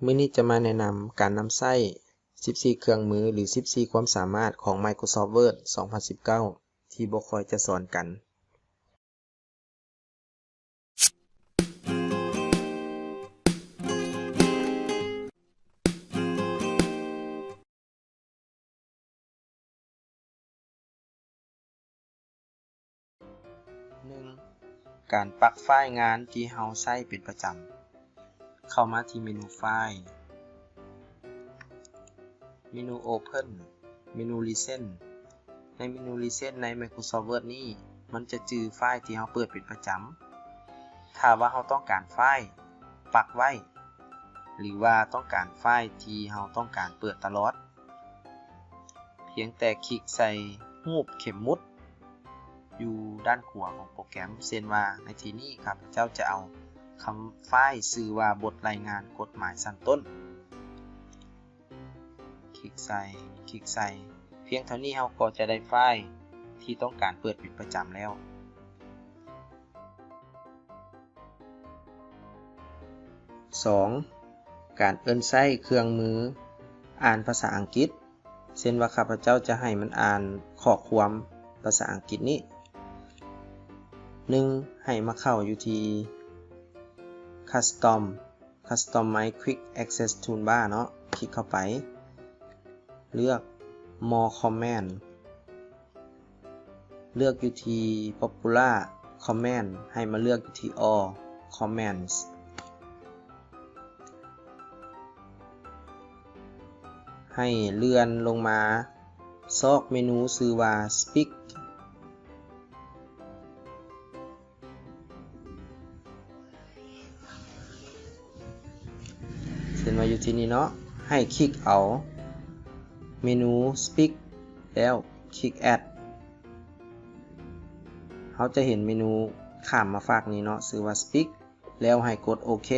มื้อนี้จะมาแนะนำการนำใช้14เครื่องมือหรือ14ความสามารถของ Microsoft Word 2019 ที่บ่ค่อยจะสอนกัน1การปลักไฟล์งานที่เราใช้เป็นประจำเข้ามาที่เมนูไฟล์เมนู Open เมนู Recent ในเมนู Recent ใน Microsoft Word นี้มันจะจื้อไฟล์ที่เราเปิดเป็นประจำถ้าว่าเราต้องการไฟล์ปักไว้หรือว่าต้องการไฟล์ที่เราต้องการเปิดตลอดเพียงแต่คลิกใส่รูปเข็มมุดอยู่ด้านขวาของโปรแกรมเช่นว่าในที่นี้ครับเจ้าจะเอาคำไฟล์ชื่อว่าบทรายงานกฎหมายชั้นต้นคลิกใส่เพียงเท่านี้เราก็จะได้ไฟล์ที่ต้องการเปิดเป็นประจำแล้ว2การเอิ้นใช้เครื่องมืออ่านภาษาอังกฤษเช่นว่าข้าพเจ้าจะให้มันอ่านข้อความภาษาอังกฤษนี้1ให้มาเข้าอยู่ที่ Customize Quick Access Toolbar เนาะคลิกเข้าไปเลือก More Command เลือกอยู่ที่ Popular Command ให้มาเลือกอยู่ที่ All Commands ให้เลื่อนลงมาซอกเมนูชื่อว่า Speak เช่นว่าอยู่ที่นี่เนาะให้คลิกเอาเมนู Speak แล้วคลิก Add เขาจะเห็นเมนูข้ามมาฝากนี้เนาะชื่อว่า Speak แล้วให้กดโอเค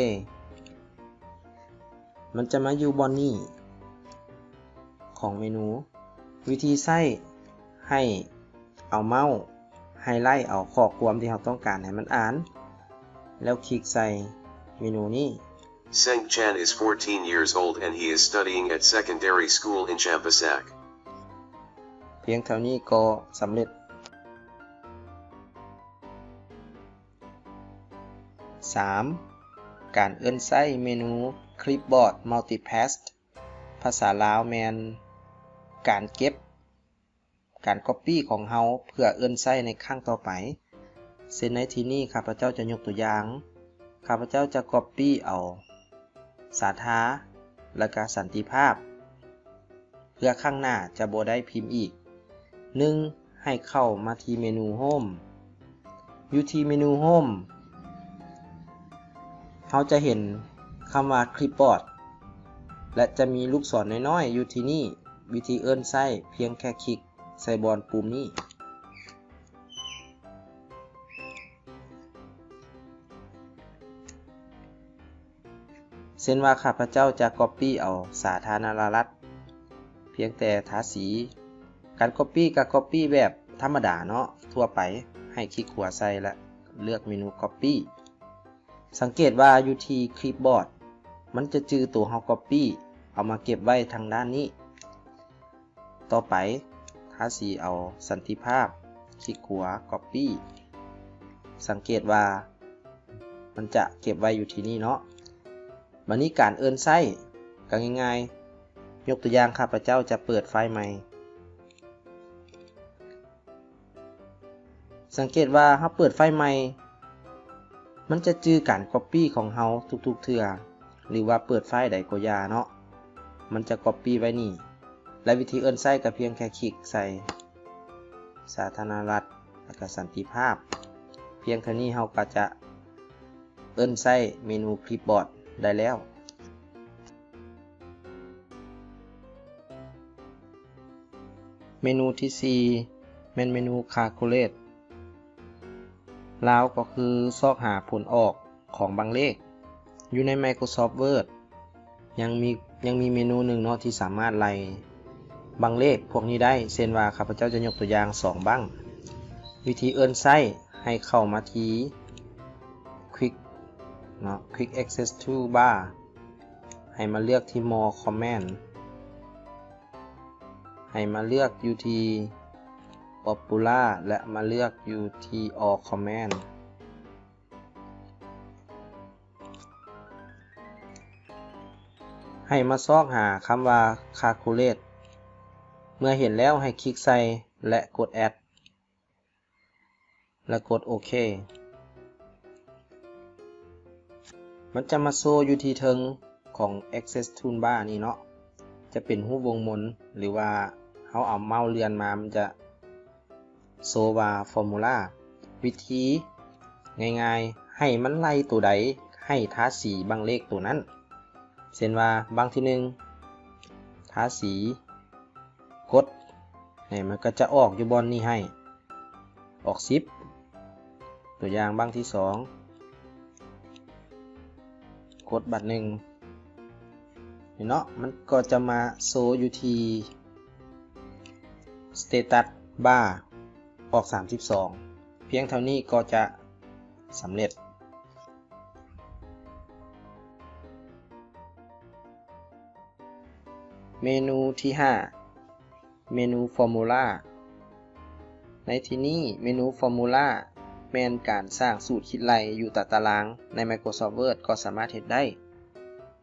มันจะมาอยู่บนนี้ของเมนูวิธีใช้ให้เอาเมาส์ไฮไลท์เอาข้อความที่เราต้องการให้มันอ่านแล้วคลิกใส่เมนูนี้ Seng Chan is 14 years old and he is studying at secondary school in Champasak. เพียงเท่านี้ก็สำเร็จ 3. การเอิ้นใช้เมนู Clipboard Multipass ภาษาลาวแม่นการเก็บการ Copy ของเราเพื่อเอิ้นใช้ในครั้งต่อไปเช่นในที่นี้ข้าพเจ้าจะยกตัวอย่างข้าพเจ้าจะ Copy เอาสาธาและก็สันติภาพเพื่อข้างหน้าจะบ่ได้พิมพ์อีก 1. ให้เข้ามาที่เมนู Home อยู่ที่เมนู Home เราจะเห็นคำว่า Clipboard และจะมีลูกศรน้อยๆอยู่ที่นี่วิธีเอิ้นใช้เพียงแค่คลิกใส่บอลปุ่มนี้เช่นว่าข้าพเจ้าจะ Copy เอาสาธารณรัฐเพียงแต่ทาสีการ Copy กับ Copy แบบธรรมดาเนาะทั่วไปให้คลิกขวาใส่และเลือกเมนู Copy สังเกตว่าอยู่ที่ Clipboard มันจะจื้อตัวเฮา Copy เอามาเก็บไว้ทางด้านนี้ต่อไปทาสีเอาสันติภาพคลิกขวา Copy สังเกตว่ามันจะเก็บไว้อยู่ที่นี่เนาะบัดนี้การเอิ้นใช้ก็ง่ายๆยกตัวอย่างข้าพเจ้าจะเปิดไฟล์ใหม่สังเกตว่าเราเปิดไฟล์ใหม่มันจะจื้อการ Copy ของเราทุกๆเทื่อหรือว่าเปิดไฟล์ใดก็อย่าเนาะมันจะ Copy ไว้นี่และวิธีเอิ้นใช้ก็เพียงแค่คลิกใส่สาธารณรัฐและก็สันติภาพเพียงเท่านี้เราก็จะเอิ้นใช้เมนู Clipboard ได้แล้วเมนูที่4เป็นเมนู Calculate ลาวก็คือซอกหาผลออกของบางเลขอยู่ใน Microsoft Word ยังมีเมนูหนึ่งเนาะที่สามารถไล่บางเลขพวกนี้ได้เช่นว่าข้าพเจ้าจะยกตัวอย่าง2บ้างวิธีเอิ้นใช้ให้เข้ามาที่ Quick Access Toolbar ใ ให้มาเลือกที่ more command ให้มาเลือกอยู่ที่ popular และมาเลือกอยู่ที่ all command ให้มาซอกหาคำว่า calculate เมื่อเห็นแล้วให้คลิกใส่และกด add และกดโอเคมันจะมาโชว์อยู่ที่เทิงของ Access Toolbar นี่เนาะจะเป็นรูปวงมนหรือว่าเขาเอาเมาส์เลื่อนมามันจะโชว์ว่า Formula วิธีง่ายๆให้มันไล่ตัวใดให้ทาสีบางเลขตัวนั้นเช่นว่าบางที่หนึ่งทาสีกดนี่มันก็จะออกอยู่บนนี้ให้ออก10ตัวอย่างบางที่2กดบัตร1นี่เนาะมันก็จะมาโชว์อยู่ที่ Status Bar ออก32เพียงเท่านี้ก็จะสำเร็จเมนูที่5เมนู Formula ในที่นี้เมนู Formula แม่นการสร้างสูตรคิดไล่อยู่ตารางใน Microsoft Word ก็สามารถเฮ็ดได้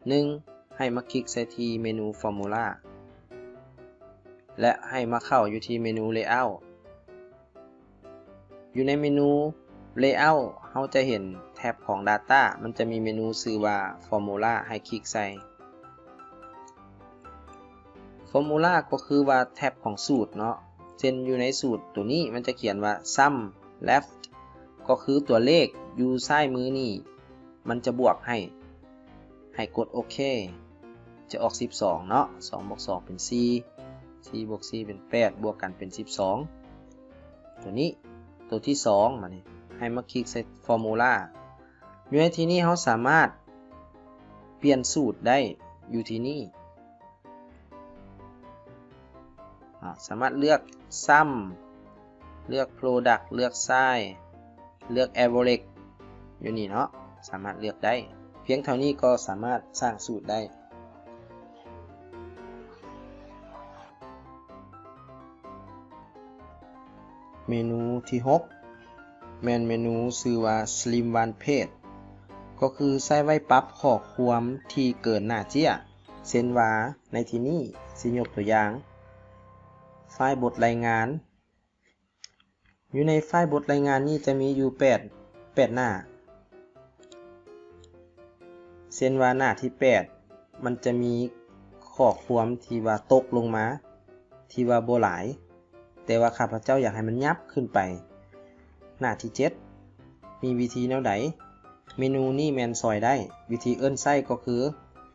1. ให้มาคลิกใส่ที่เมนู Formula และให้มาเข้าอยู่ที่เมนู Layout อยู่ในเมนู Layout เราจะเห็นแท็บของ Data มันจะมีเมนูชื่อว่า Formula ให้คลิกใส่ Formula ก็คือว่าแท็บของสูตรเนาะเช่นอยู่ในสูตรตัวนี้มันจะเขียนว่า sum left ก็คือตัวเลขอยู่ซ้ายมือนี่มันจะบวกให้กดโอเคจะออก12เนาะ2บวก2เป็น4 4บวก4เป็น8บวกกันเป็น12ตัวนี้ตัวที่2มานี่ให้มาคลิกใส่ Formula อยู่ในที่นี้เราสามารถเปลี่ยนสูตรได้อยู่ที่นี่สามารถเลือก sum เลือก product เลือก size เลือก average อยู่นี่เนาะสามารถเลือกได้เพียงเท่านี้ก็สามารถสร้างสูตรได้เมนูที่6แม่นเมนูชื่อว่า Slim One Page ก็คือใช้ไว้ปรับข้อความที่เกินหน้าเจี้ยเช่นว่าในที่นี้สิยกตัวอย่างไฟล์บทรายงานอยู่ในไฟล์บทรายงานนี้จะมีอยู่8หน้าเช่นว่าหน้าที่8มันจะมีข้อความที่ว่าตกลงมาที่ว่าบ่หลายแต่ว่าข้าพเจ้าอยากให้มันยับขึ้นไปหน้าที่7มีวิธีแนวใดเมนูนี้แม่นซอยได้วิธีเอิ้นใช้ก็คือ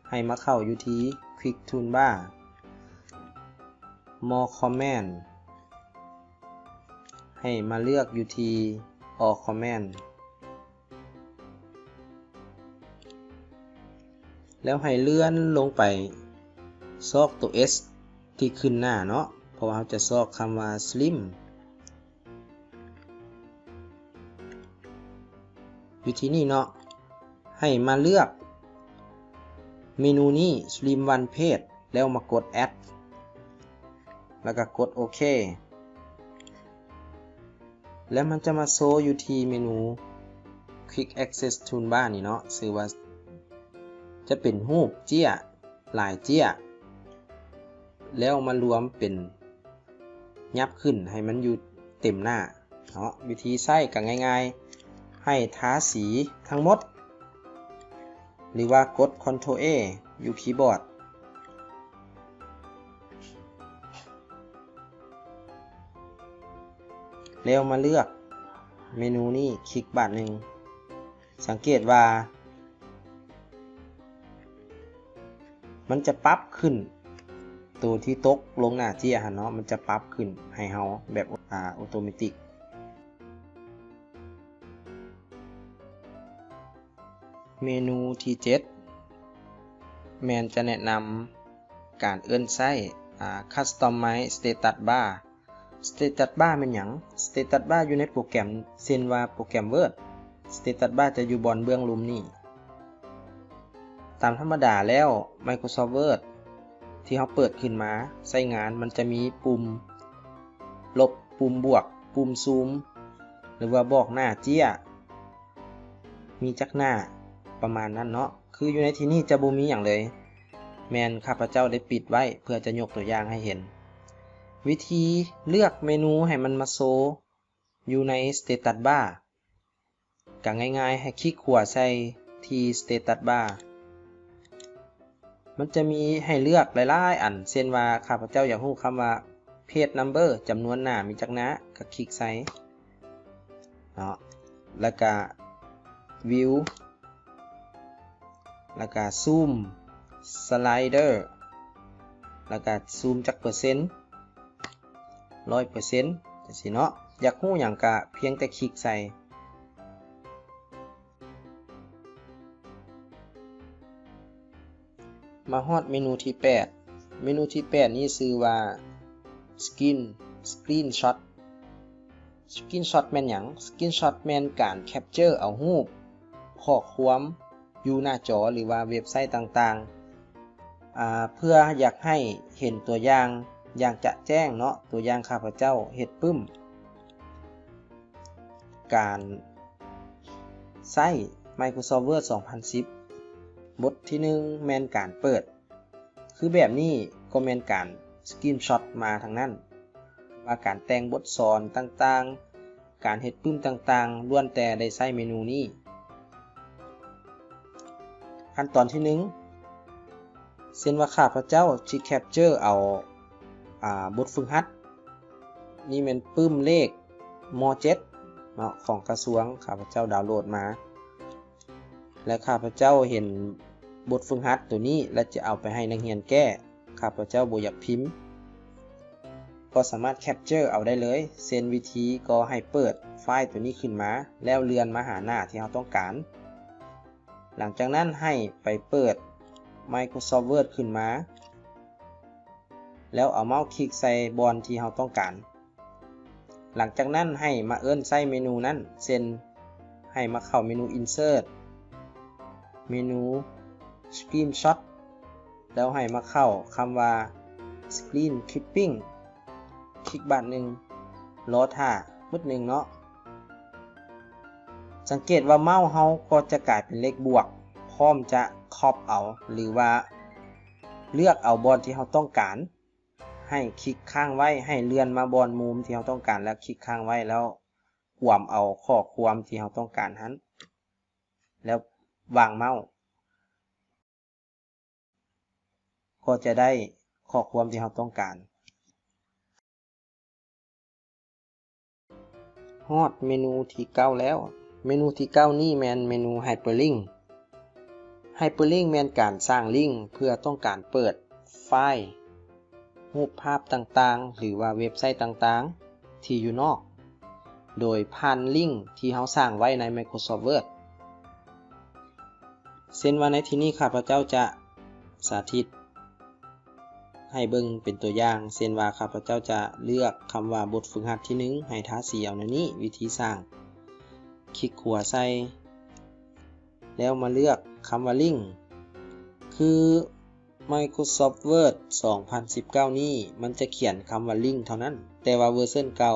ให้มาเข้าอยู่ที่ Quick Toolbar more command ให้มาเลือกอยู่ที่ all command แล้วให้เลื่อนลงไปซอกตัว S ที่ขึ้นหน้าเนาะเพราะว่าเราจะซอกคำว่า slim วิธีนี้เนาะให้มาเลือกเมนูนี้ slim one page แล้วมากด add แล้วก็กดโอเคแล้วมันจะมาโชว์อยู่ที่เมนู Quick Access Toolbar นี่เนาะชื่อว่าจะเป็นรูปเจี้ยหลายเจี้ยแล้วมารวมเป็นยับขึ้นให้มันอยู่เต็มหน้าเนาะวิธีใช้ก็ง่ายๆให้ทาสีทั้งหมดหรือว่ากด Ctrl A อยู่คีย์บอร์ดแล้วมาเลือกเมนูนี้คลิกบัตรหนึ่งสังเกตว่ามันจะปรับขึ้นตัวที่ตกลงหน้าเจี้ยเนาะมันจะปรับขึ้นให้เฮาแบบออโตเมติกเมนูที่7แมนจะแนะนำการเอิ้นใช้Customize Status Bar Status Bar เป็นหยัง Status Bar อยู่ในโปรแกรมเช่นว่าโปรแกรม Word Status Bar จะอยู่บนเบื้องลุ่มนี้ ตามธรรมดาแล้ว Microsoft Word ที่เราเปิดขึ้นมาใช้งานมันจะมีปุ่มลบปุ่มบวกปุ่มซูมหรือว่าบอกหน้าเจี้ยมีจักหน้าประมาณนั้นเนาะคืออยู่ในที่นี้จะบ่มีหยังเลยแม่นข้าพเจ้าได้ปิดไว้เพื่อจะยกตัวอย่างให้เห็นวิธีเลือกเมนูให้มันมาโชว์อยู่ใน Status Bar ก็ง่ายๆให้คลิกขวาใส่ที่ Status Bar มันจะมีให้เลือกหลายๆอันเช่นว่าข้าพเจ้าอยากรู้คำว่า Page Number จำนวนหน้ามีจักหน้าก็คลิกใส่เนาะแล้วก็ View แล้วก็ Zoom Slider แล้วก็ซูมจักเปอร์เซ็นต์ 100% จังซี่เนาะอยากรู้หยังก็เพียงแต่คลิกใส่มาฮอดเมนูที่8เมนูที่8นี้ชื่อว่า Screenshot Screenshot แม่นหยัง Screenshot แม่นการแคปเจอร์เอารูปข้อความอยู่หน้าจอหรือว่าเว็บไซต์ต่างๆเพื่ออยากให้เห็นตัวอย่างจะแจ้งเนาะตัวอย่างข้าพเจ้าเฮ็ดปึ้มการใช้ Microsoft Word 2010 บทที่1แม่นการเปิดคือแบบนี้ก็แม่นการ Screenshot มาทางนั้นว่าการแต่งบทสอนต่างๆการเฮ็ดปึ้มต่างๆล้วนแต่ได้ใช้เมนูนี้ขั้นตอนที่1เช่นว่าข้าพเจ้าสิแคปเจอร์เอาบทฝึกหัดนี่แม่นปึ้มเลขม.7 เนาะของกระทรวงข้าพเจ้าดาวน์โหลดมาและข้าพเจ้าเห็นบทฝึกหัดตัวนี้และจะเอาไปให้นักเรียนแก้ข้าพเจ้าบ่อยากพิมพ์ก็สามารถแคปเจอร์เอาได้เลยเส้นวิธีก็ให้เปิดไฟล์ตัวนี้ขึ้นมาแล้วเลื่อนมาหาหน้าที่เราต้องการหลังจากนั้นให้ไปเปิด Microsoft Word ขึ้นมาแล้วเอาเมาส์คลิกใส่บอนที่เราต้องการหลังจากนั้นให้มาเอิ้นใส่เมนูนั้นเช่นให้มาเข้าเมนู Insert เมนู Screenshot แล้วให้มาเข้าคำว่า Screen Clipping คลิกบาทหนึ่งรอท่ามืดหนึ่งเนาะสังเกตว่าเมาส์เฮาก็จะกลายเป็นเลขบวกพร้อมจะครอบเอาหรือว่าเลือกเอาบอนที่เราต้องการให้คลิกค้างไว้ให้เลื่อนมาบอนมุมที่เราต้องการแล้วคลิกค้างไว้แล้วขวมเอาข้อความที่เราต้องการนั้นแล้ววางเมาส์ก็จะได้ข้อความที่เราต้องการฮอดเมนูที่9แล้วเมนูที่9นี้แม่นเมนู Hyperlink Hyperlink แม่นการสร้างลิงก์เพื่อต้องการเปิดไฟล์รูปภาพต่างๆหรือว่าเว็บไซต์ต่างๆที่อยู่นอกโดยผ่านลิงก์ที่เราสร้างไว้ใน Microsoft Word เช่นว่าในที่นี้ข้าพเจ้าจะสาธิตให้เบิ่งเป็นตัวอย่างเช่นว่าข้าพเจ้าจะเลือกคำว่าบทฝึกหัดที่1ให้ทาสีเอาในนี้วิธีสร้างคลิกขวาใส่แล้วมาเลือกคำว่าลิงก์คือ Microsoft Word 2019 นี้มันจะเขียนคำว่าลิงก์เท่านั้นแต่ว่าเวอร์ชันเก่า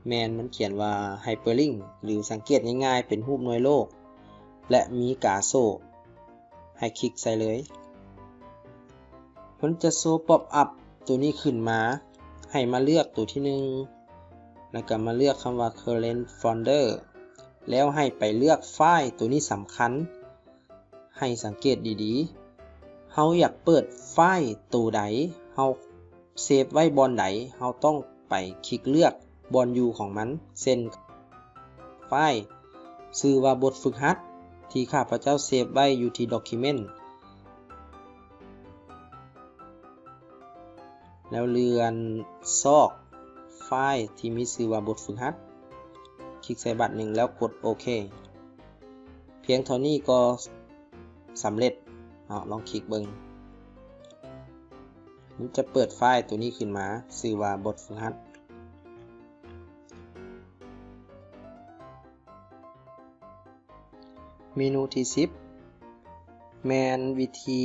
แมนมันเขียนว่า Hyperlink หรือสังเกตง่ายๆเป็นรูปหน่วยโลกและมีกาโซ่ให้คลิกใส่เลยมันจะโชว์ป๊อปอัพตัวนี้ขึ้นมาให้มาเลือกตัวที่1แล้วก็มาเลือกคำว่า Current Folder แล้วให้ไปเลือกไฟล์ตัวนี้สำคัญให้สังเกตดีๆเฮาอยากเปิดไฟล์ตัวใดเฮาเซฟไว้บอนไหนเฮาต้องไปคลิกเลือกบอนอยู่ของมันเช่นไฟล์ชื่อว่าบทฝึกหัดที่ข้าพเจ้าเซฟไว้อยู่ที่ Document แล้วเลื่อนซอกไฟล์ที่มีชื่อว่าบทฝึกหัดคลิกใส่บัตร1แล้วกดโอเคเพียงเท่านี้ก็สำเร็จลองคลิกเบิ่งมันจะเปิดไฟล์ตัวนี้ขึ้นมาชื่อว่าบทฝึกหัดเมนูที่10 แม่นวิธี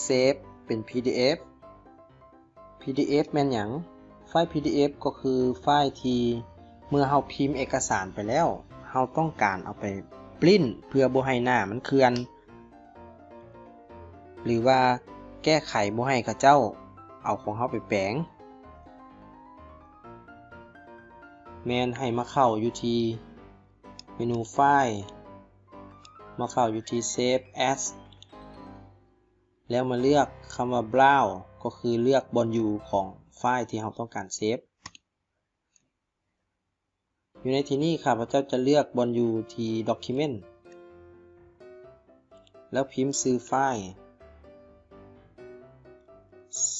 เซฟเป็น PDF PDF แม่นหยังไฟล์ PDF ก็คือไฟล์ที่เมื่อเราพิมพ์เอกสารไปแล้วเราต้องการเอาไปปริ้นเพื่อบ่ให้หน้ามันเคื่อนหรือว่าแก้ไขบ่ให้เขาเจ้าเอาของเราไปแปลงแม่นให้มาเข้าอยู่ที่เมนูไฟล์มาเข้าอยู่ที่ Save As แล้วมาเลือกคำว่า Browse ก็คือเลือกบนอยู่ของไฟล์ที่เราต้องการเซฟอยู่ในที่นี้ข้าพเจ้าจะเลือกบนอยู่ที่ Document แล้วพิมพ์ชื่อไฟล์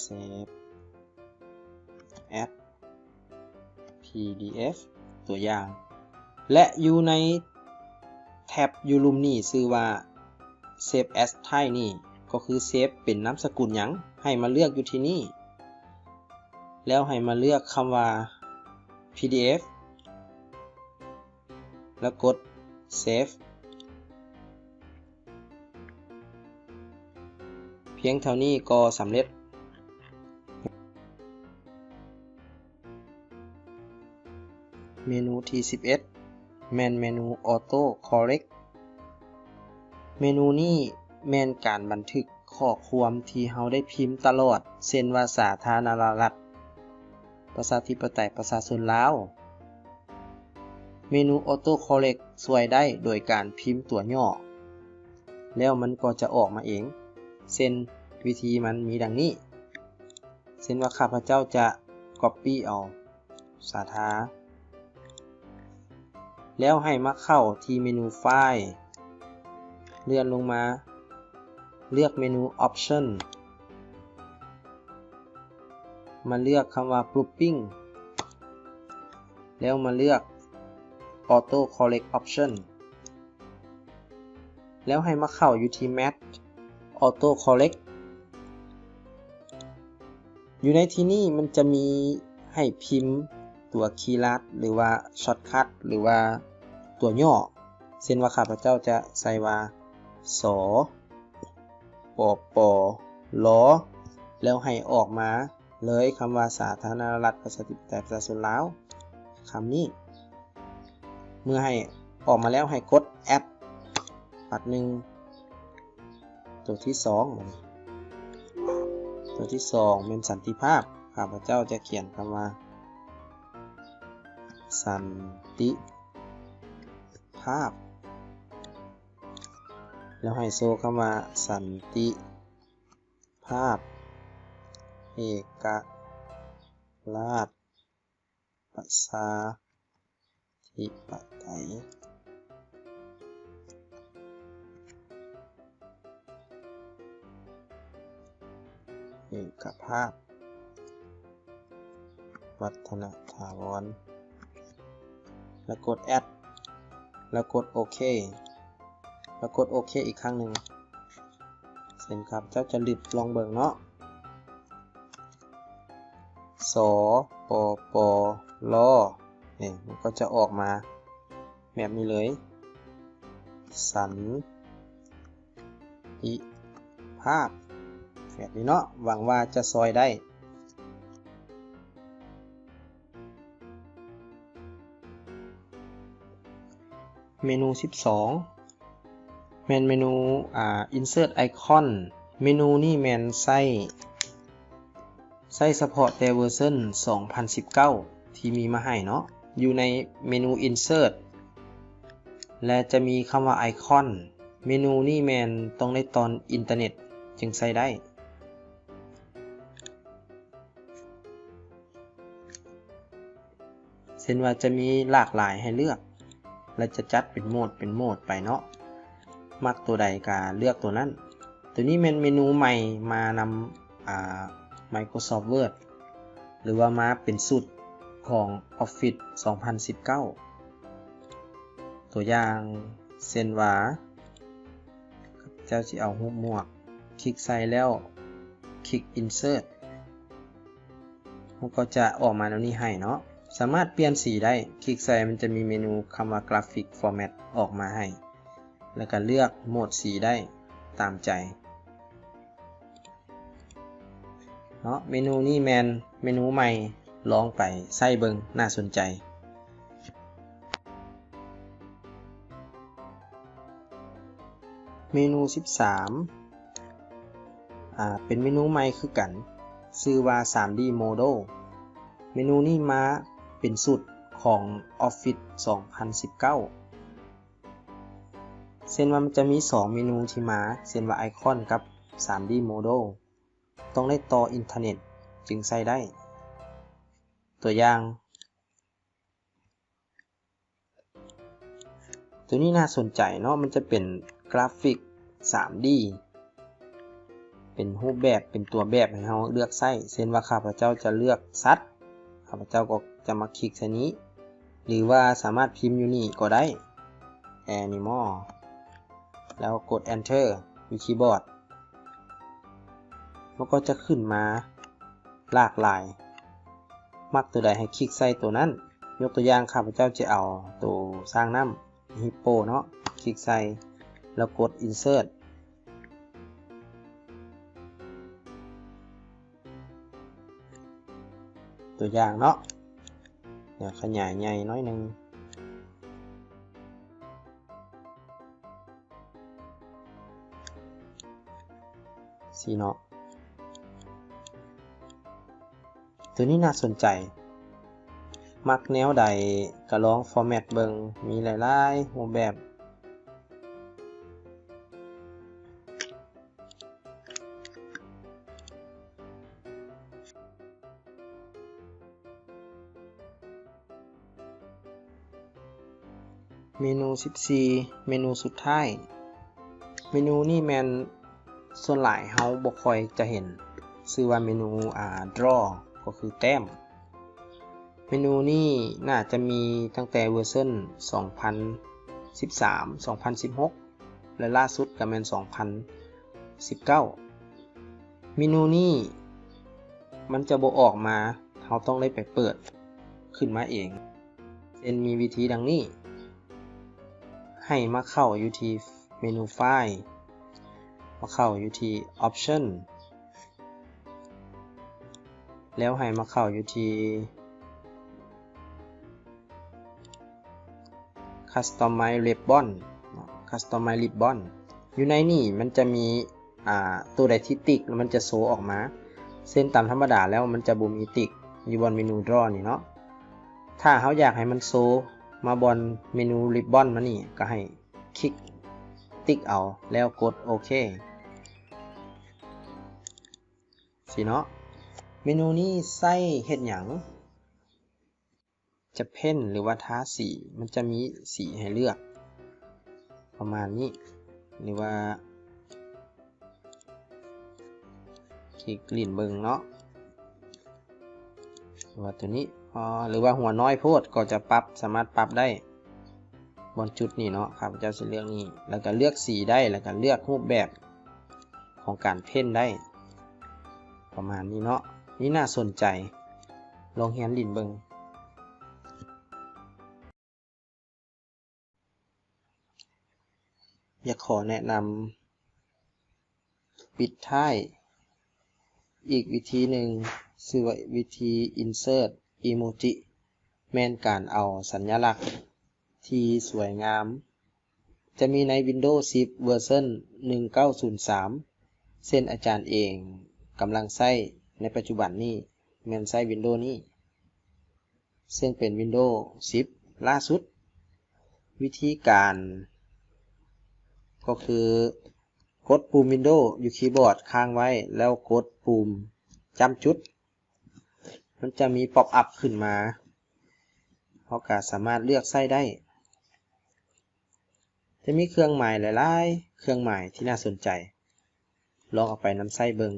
Save As PDF ตัวอย่างและอยู่ในแท็บอยู่ลุ่มนี้ชื่อว่า Save As Type นี่ก็คือเซฟเป็นนามสกุลหยังให้มาเลือกอยู่ที่นี่แล้วให้มาเลือกคำว่า PDF แล้วกด Save เพียงเท่านี้ก็สำเร็จเมนูที่11แม่นเมนู Auto Correct เมนูนี้แม่นการบันทึกข้อความที่เราได้พิมพ์ตลอดเช่นว่าสาธารณรัฐประชาธิปไตยประชาชนลาวเมนู Auto Correct ช่วยได้โดยการพิมพ์ตัวย่อแล้วมันก็จะออกมาเองเช่นวิธีมันมีดังนี้เช่นว่าข้าพเจ้าจะ Copy เอาสาธาแล้วให้มาเข้าที่เมนูไฟล์เลื่อนลงมาเลือกเมนู Option มาเลือกคำว่า Grouping แล้วมาเลือก Auto Correct Option แล้วให้มาเข้าอยู่ที่ Match Auto Correct อยู่ในที่นี้มันจะมีให้พิมพ์ตัวคีย์ลัดหรือว่าช็อตคัทหรือว่าตัวย่อเช่นว่าข้าพเจ้าจะใส่ว่าสปปลแล้วให้ออกมาเลยคำว่าสาธารณรัฐประชาธิปไตยประชาชนลาวคำนี้เมื่อให้ออกมาแล้วให้กด Add ปัดหนึ่งตัวที่2ตัวที่2เป็นสันติภาพข้าพเจ้าจะเขียนคำว่าสันติภาพแล้วให้โซ่คำว่าสันติภาพเอกราชประชาธิปไตยเอกภาพวัฒนถาวรแล้วกด Add แล้วกดโอเคแล้วกดโอเคอีกครั้งหนึ่งเสร็จครับเจ้าจะลิบลองเบิ่งเนาะสปปลนี่มันก็จะออกมาแบบนี้เลยสันติภาพแบบนี้เนาะหวังว่าจะซอยได้เมนู12แม่นเมนูinsert icon เมนูนี้แม่นใช้เฉพาะแต่เวอร์ชัน2019ที่มีมาให้เนาะอยู่ในเมนู insert และจะมีคำว่า icon เมนูนี้แม่นต้องได้ตอนอินเทอร์เน็ตจึงใช้ได้เช่นว่าจะมีหลากหลายให้เลือกและจะจัดเป็นโหมดไปเนาะมักตัวใดก็เลือกตัวนั้นตัวนี้เป็นเมนูใหม่มานำMicrosoft Word หรือว่ามาเป็นสูตรของ Office 2019ตัวอย่างเช่นว่าเจ้าสิเอารูปหมวกคลิกใส่แล้วคลิก Insert มันก็จะออกมาแนวนี้ให้เนาะสามารถเปลี่ยนสีได้คลิกใส่มันจะมีเมนูคำว่า Graphic Format ออกมาให้แล้วก็เลือกโหมดสีได้ ตามใจเนาะเมนูนี้แมนเมนูใหม่ลองไปใส่เบิงน่าสนใจเมนู13เป็นเมนูใหม่คือกันชื่อว่า 3D Model เมนูนี้มาเป็นสุดของ Office 2019เช่นว่ามันจะมี2เมนูที่มาเช่นว่าไอคอนกับ 3D Model ต้องได้ต่ออินเทอร์เน็ตจึงใช้ได้ตัวอย่างตัวนี้น่าสนใจเนาะมันจะเป็นกราฟิก 3D เป็นรูปแบบเป็นตัวแบบให้เราเลือกใช้เช่นว่าข้าพเจ้าจะเลือกสัตว์ข้าพเจ้าก็จะมาคลิกใส่นี้หรือว่าสามารถพิมพ์อยู่นี่ก็ได้ Animal แล้วกด Enter อยู่คีย์บอร์ดมันก็จะขึ้นมาหลากหลายมักตัวใดให้คลิกใส่ตัวนั้นยกตัวอย่างข้าพเจ้าจะเอาตัวสร้างน้ำฮิปโปเนาะคลิกใส่แล้วกด Insert ตัวอย่างเนาะเดี๋ยวขยายใหญ่น้อยนึงสีเนาะตัวนี้น่าสนใจมักแนวใดก็ลองฟอร์แมตเบิงมีหลายๆรูปแบบเมนู14เมนูสุดท้ายเมนูนี้แมนส่วนหลายเฮาบ่ค่อยจะเห็นชื่อว่าเมนูdraw ก็คือแต้มเมนูนี้น่าจะมีตั้งแต่เวอร์ชัน2013 2016และล่าสุดก็แม่น2019เมนูนี้มันจะบ่ออกมาเฮาต้องได้ไปเปิดขึ้นมาเองเช่นมีวิธีดังนี้ให้มาเข้าอยู่ที่เมนูไฟล์มาเข้าอยู่ที่ Option แล้วให้มาเข้าอยู่ที่ Customize Ribbon อยู่ในนี่มันจะมีตัวใดที่ติ๊กแล้วมันจะโชว์ออกมาเส้นตามธรรมดาแล้วมันจะบ่มีติ๊กอยู่บนเมนู Draw นี่เนาะถ้าเฮาอยากให้มันโชว์มาบนเมนู Ribbon มานี่ก็ให้คลิกติ๊กเอาแล้วกดโอเคสิเนาะเมนูนี้ใส่เฮ็ดหยังจะเพ้นหรือว่าทาสีมันจะมีสีให้เลือกประมาณนี้หรือว่าคลิกลิ้นเบิงเนาะหรือว่าตัวนี้หรือว่าหัวน้อยโพดก็จะสามารถปรับได้บนจุดนี้เนาะครับเจ้าจะเลือกนี้แล้วก็เลือกสีได้แล้วก็เลือกรูปแบบของการเพ้นได้ประมาณนี้เนาะนี่น่าสนใจลองเรียนลิ้นเบิงอยากขอแนะนำปิดท้ายอีกวิธีหนึ่งชื่อว่าวิธี Insert Emoji แม่นการเอาสัญลักษณ์ที่สวยงามจะมีใน Windows 10 เวอร์ชัน1903เส้นอาจารย์เองกำลังใช้ในปัจจุบันนี้แม่นใช้ Windows นี้ซึ่งเป็น Windows 10 ล่าสุดวิธีการก็คือกดปุ่ม Windows อยู่คีย์บอร์ดค้างไว้แล้วกดปุ่มจำจุดมันจะมีป๊อปอัพขึ้นมาเราก็สามารถเลือกใช้ได้จะมีเครื่องหมายหลายๆเครื่องหมายที่น่าสนใจลองเอาไปนำใช้เบิ่ง